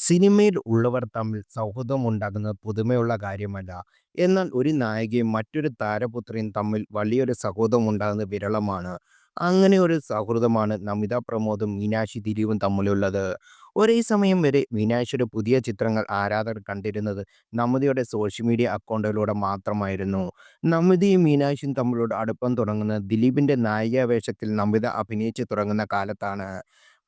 സിനിമയിൽ ഉള്ളവർ തമ്മിൽ സൗഹൃദം ഉണ്ടാകുന്നത് പുതുമയുള്ള കാര്യമല്ല. എന്നാൽ ഒരു നായികയും മറ്റൊരു താരപുത്രിയും തമ്മിൽ വലിയൊരു സൗഹൃദം ഉണ്ടാകുന്നത് വിരളമാണ്. അങ്ങനെ ഒരു സൗഹൃദമാണ് നമിത പ്രമോദും മീനാക്ഷി ദിലീപും തമ്മിലുള്ളത്. ഒരേ സമയം വരെ മീനാക്ഷിയുടെ പുതിയ ചിത്രങ്ങൾ ആരാധകർ കണ്ടിരുന്നത് നമിതയുടെ സോഷ്യൽ മീഡിയ അക്കൗണ്ടുകളിലൂടെ മാത്രമായിരുന്നു. നമിതയും മീനാക്ഷിയും തമ്മിലുള്ള അടുപ്പം തുടങ്ങുന്നത് ദിലീപിന്റെ നായികാ വേഷത്തിൽ നമിത അഭിനയിച്ചു തുടങ്ങുന്ന കാലത്താണ്.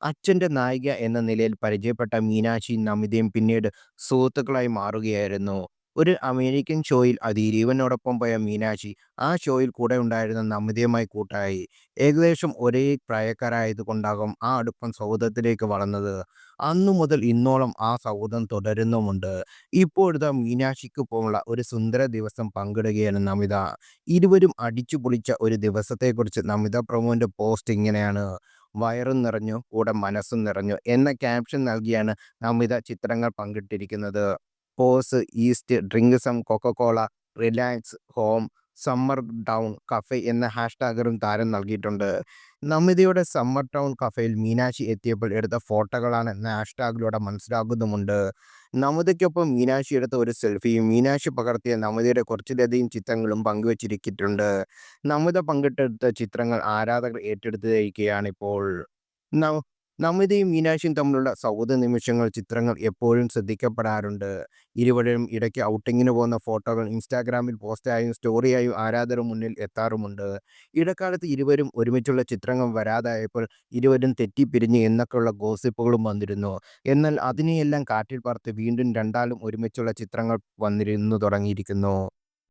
അച്ഛന്റെ നായിക എന്ന നിലയിൽ പരിചയപ്പെട്ട മീനാക്ഷിയും നമിതയും പിന്നീട് സുഹൃത്തുക്കളായി മാറുകയായിരുന്നു. ഒരു അമേരിക്കൻ ഷോയിൽ ദിലീപിനോടൊപ്പം പോയ മീനാക്ഷി ആ ഷോയിൽ കൂടെ ഉണ്ടായിരുന്ന നമിതയുമായി കൂട്ടായി. ഏകദേശം ഒരേ പ്രായക്കാരായതുകൊണ്ടാകും ആ അടുപ്പം സൗഹൃദത്തിലേക്ക് വളർന്നത്. അന്നു മുതൽ ഇന്നോളം ആ സൗഹൃദം തുടരുന്നുമുണ്ട്. ഇപ്പോഴിതാ മീനാക്ഷിക്കൊപ്പമുള്ള ഒരു സുന്ദര ദിവസം പങ്കിടുകയാണ് നമിത. ഇരുവരും അടിച്ചു പൊളിച്ച ഒരു ദിവസത്തെക്കുറിച്ച് നമിത പ്രഭുവിന്റെ പോസ്റ്റ് ഇങ്ങനെയാണ്: "വയറും നിറഞ്ഞു, കൂടെ മനസ്സും നിറഞ്ഞു" എന്ന ക്യാപ്ഷൻ നൽകിയാണ് നമിത ചിത്രങ്ങൾ പങ്കിട്ടിരിക്കുന്നത്. Pose, eat, drink some Coca Cola, relax home, summer town cafe എന്ന ഹാഷ്ടാഗുകളും താരം നൽകിയിട്ടുണ്ട്. നമിതയുടെ സമ്മർ ടൗൺ കഫേയിൽ മീനാക്ഷി എത്തിയപ്പോൾ എടുത്ത ഫോട്ടോകളാണ് എന്ന ഹാഷ്ടാഗിലൂടെ മനസ്സിലാക്കുന്നുമുണ്ട്. നമിതയ്ക്കൊപ്പം മീനാക്ഷി എടുത്ത ഒരു സെൽഫിയും മീനാക്ഷി പകർത്തിയ നമിതയുടെ കുറച്ചിലധികം ചിത്രങ്ങളും പങ്കുവച്ചിരിക്കിയിട്ടുണ്ട്. നമിത പങ്കിട്ടെടുത്ത ചിത്രങ്ങൾ ആരാധകർ ഏറ്റെടുത്തിരിക്കുകയാണിപ്പോൾ. ന നമിതയും മീനാക്ഷിയും തമ്മിലുള്ള സൗഹൃദ നിമിഷങ്ങൾ, ചിത്രങ്ങൾ എപ്പോഴും ശ്രദ്ധിക്കപ്പെടാറുണ്ട്. ഇരുവരും ഇടയ്ക്ക് ഔട്ടിങ്ങിന് പോകുന്ന ഫോട്ടോകൾ ഇൻസ്റ്റാഗ്രാമിൽ പോസ്റ്റായും സ്റ്റോറിയായും ആരാധകരുടെ മുന്നിൽ എത്താറുമുണ്ട്. ഇടക്കാലത്ത് ഇരുവരും ഒരുമിച്ചുള്ള ചിത്രങ്ങൾ വരാതായപ്പോൾ ഇരുവരും തെറ്റിപ്പിരിഞ്ഞു എന്നൊക്കെയുള്ള ഗോസിപ്പുകളും വന്നിരുന്നു. എന്നാൽ അതിനെയെല്ലാം കാറ്റിൽ പറത്തി വീണ്ടും രണ്ടാളും ഒരുമിച്ചുള്ള ചിത്രങ്ങൾ വന്നിരുന്നു തുടങ്ങിയിരിക്കുന്നു.